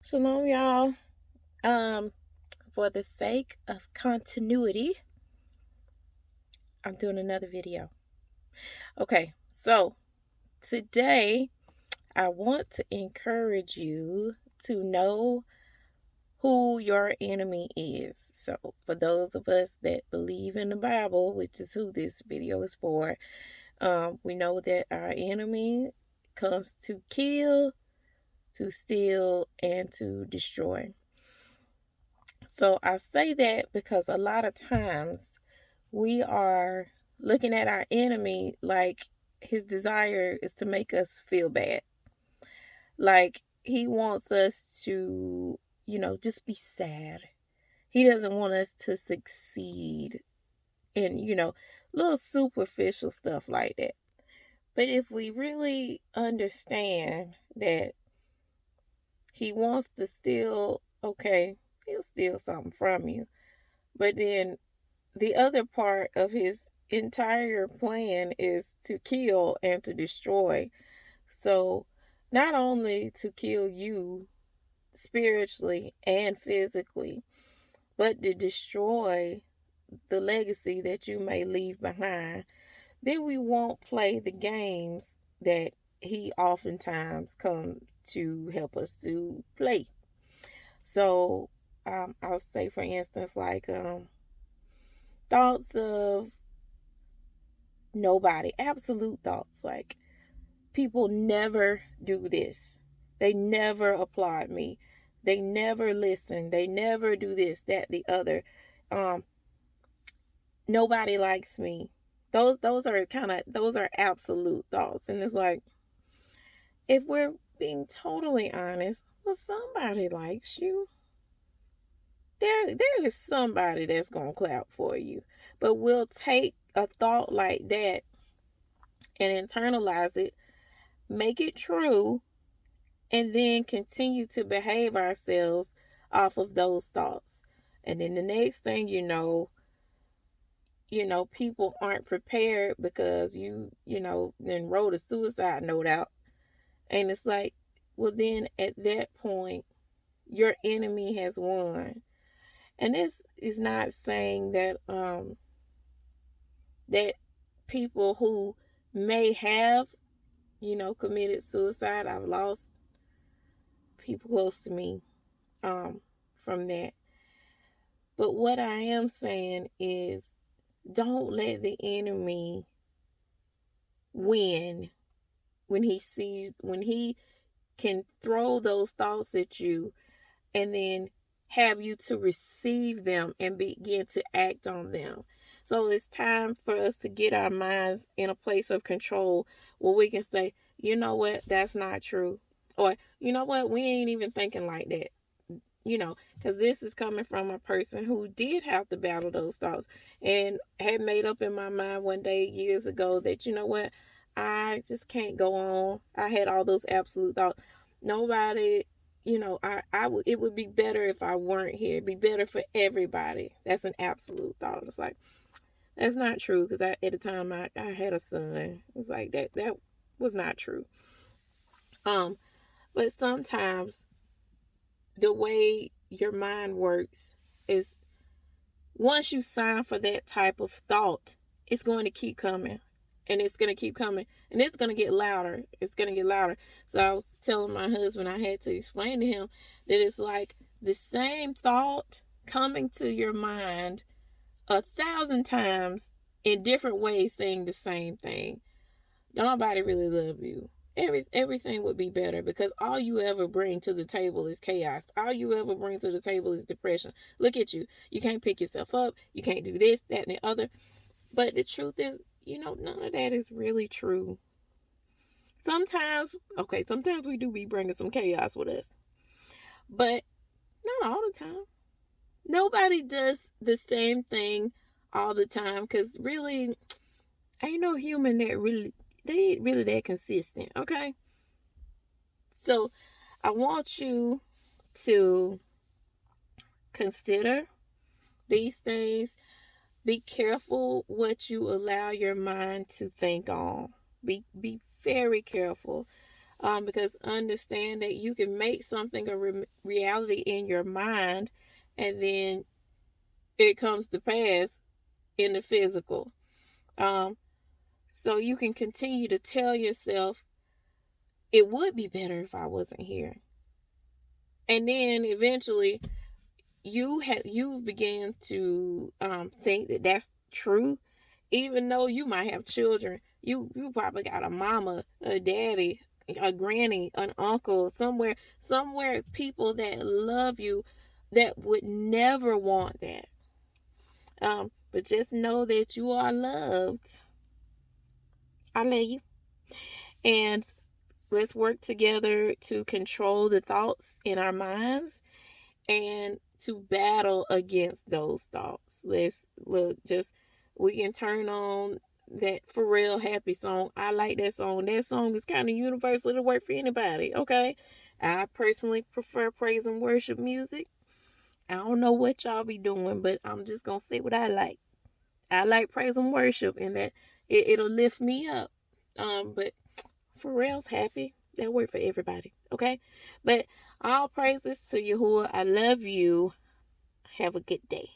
Shalom, y'all. Um, for the sake of continuity, I'm doing another video. Okay, so today I want to encourage you to know who your enemy is. So, for those of us that believe in the Bible, which is who this video is for, we know that our enemy comes to kill, to steal, and to destroy. So I say that because a lot of times we are looking at our enemy like his desire is to make us feel bad. Like he wants us to, just be sad. He doesn't want us to succeed in, little superficial stuff like that. But if we really understand that he wants to steal, okay, he'll steal something from you. But then the other part of his entire plan is to kill and to destroy. So, not only to kill you spiritually and physically, but to destroy the legacy that you may leave behind, then we won't play the games that he oftentimes comes to help us to play. So, I'll say, for instance, like thoughts of nobody, absolute thoughts like people never do this, they never applaud me, they never listen, they never do this, that, the other, um nobody likes me. Those are absolute thoughts. And it's like, if we're being totally honest, well, somebody likes you. There is somebody that's gonna clap for you. But we'll take a thought like that and internalize it, make it true, and then continue to behave ourselves off of those thoughts. And then the next thing people aren't prepared because then wrote a suicide note out. And it's like, well, then at that point, your enemy has won. And this is not saying that people who may have, committed suicide. I've lost people close to me from that. But what I am saying is, don't let the enemy win when he can throw those thoughts at you and then have you to receive them and begin to act on them. So it's time for us to get our minds in a place of control where we can say, you know what, that's not true. Or, you know what, we ain't even thinking like that. Because this is coming from a person who did have to battle those thoughts and had made up in my mind one day years ago that, you know what, I just can't go on. I had all those absolute thoughts. Nobody, it would be better if I weren't here. It'd be better for everybody. That's an absolute thought. It's like, that's not true, because at the time I had a son. It's like that was not true. But sometimes the way your mind works is, once you sign for that type of thought, it's going to keep coming, and it's going to keep coming, and it's going to get louder. It's going to get louder. So I was telling my husband, I had to explain to him that it's like the same thought coming to your mind 1,000 times in different ways saying the same thing. Don't nobody really love you. Everything would be better, because all you ever bring to the table is chaos. All you ever bring to the table is depression. Look at you. You can't pick yourself up. You can't do this, that, and the other. But the truth is, none of that is really true. Sometimes we do be bringing some chaos with us, but not all the time. Nobody does the same thing all the time, because really, ain't no human they ain't really that consistent, okay? So I want you to consider these things. Be careful what you allow your mind to think on. Be very careful. Because understand that you can make something a reality in your mind, and then it comes to pass in the physical. Um, so you can continue to tell yourself, it would be better if I wasn't here. And then eventually you began to think that that's true, even though you might have children. You probably got a mama, a daddy, a granny, an uncle, somewhere people that love you that would never want that. But just know that you are loved. I love you. And let's work together to control the thoughts in our minds and to battle against those thoughts. Let's look, just we can turn on that Pharrell Happy song. I like that song. That song is kind of universal to work for anybody, okay? I personally prefer praise and worship music. I don't know what y'all be doing, but I'm just gonna say what I like. I like praise and worship, and that it'll lift me up. But Pharrell's happy. That work for everybody, okay? But all praises to Yahuwah. I love you. Have a good day.